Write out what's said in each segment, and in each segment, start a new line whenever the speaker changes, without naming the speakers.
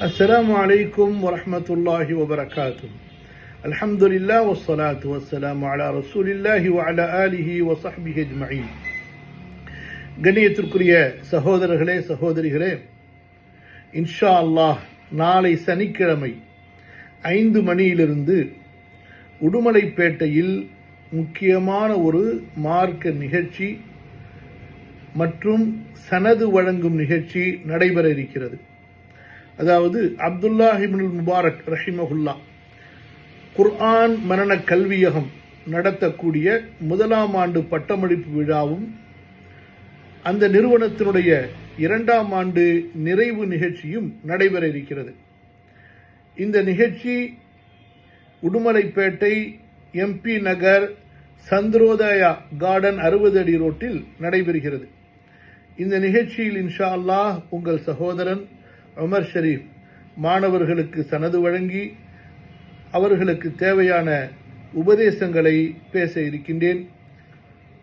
السلام عليكم ورحمة الله وبركاته. الحمد لله والصلاة والسلام على رسول الله وعلى آله وصحبه أجمعين. கண்ணியத்திற்குரிய சகோதரர்களே சகோதரிகளே, இன்ஷா அல்லாஹ் நாளை சனிக்கிழமை 5 மணியிலிருந்து உடுமலைப்பேட்டையில் முக்கியமான ஒரு மார்க்க நிகழ்ச்சி மற்றும் சனது வழங்கும் நிகழ்ச்சி நடைபெற இருக்கிறது. அதாவது அப்துல்லாஹ் இப்னுல் முபாரக் ரஹிமஹுல்லா குர்ஆன் மனன கல்வியகம் நடத்தக்கூடிய 1ஆம் ஆண்டு பட்டமளிப்பு விழாவும் அந்த நிறுவனத்தினுடைய 2ஆம் ஆண்டு நிறைவு நிகழ்ச்சியும் நடைபெற இருக்கிறது. இந்த நிகழ்ச்சி உடுமலைப்பேட்டை எம்பி நகர் சந்திரோதயா கார்டன் 60 அடி ரோட்டில் நடைபெறுகிறது. இந்த நிகழ்ச்சியில் இன்ஷா அல்லாஹ் உங்கள் சகோதரன் உமர் ஷரீப் மாணவர்களுக்கு சனது வழங்கி அவர்களுக்கு தேவையான உபதேசங்களை பேச இருக்கின்றேன்.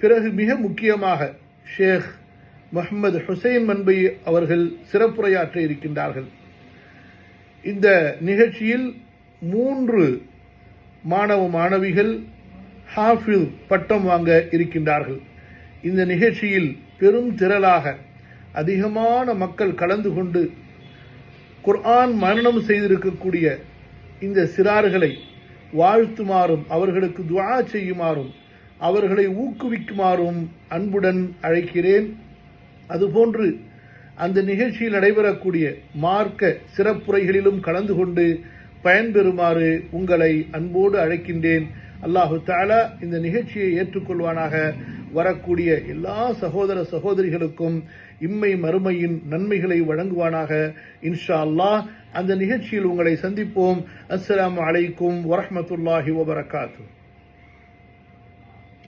பிறகு மிக முக்கியமாக ஷேக் முஹம்மது ஹுசைன் மன்பை அவர்கள் சிறப்புரையாற்ற இருக்கின்றார்கள். இந்த நிகழ்ச்சியில் 3 மாணவ மாணவிகள் ஹாஃபில் பட்டம் வாங்க இருக்கின்றார்கள். இந்த நிகழ்ச்சியில் பெரும் திரளாக அதிகமான மக்கள் கலந்து கொண்டு குர்ஆன் மனனம் செய்திருக்கக்கூடிய இந்த சிறார்களை வாழ்த்துமாறும் அவர்களுக்கு துஆ செய்யுமாறும் அவர்களை ஊக்குவிக்குமாறும் அன்புடன் அழைக்கிறேன். அதுபோன்று அந்த நிகழ்ச்சியில் நடைபெறக்கூடிய மார்க்க சிறப்புரைகளிலும் கலந்து கொண்டு பயன்பெறுமாறு உங்களை அன்போடு அழைக்கின்றேன். அல்லாஹு தஆலா இந்த நிகழ்ச்சியை ஏற்றுக்கொள்வானாக. வரக்கூடிய எல்லா சகோதர சகோதரிகளுக்கும் இம்மை மறுமையின் நன்மைகளை வழங்குவானாக. இன்ஷா அல்லாஹ் அந்த நிகழ்ச்சியில் உங்களை சந்திப்போம். அஸ்ஸலாமு அலைக்கும் வரஹ்மத்துல்லாஹி வபரகாத்துஹு.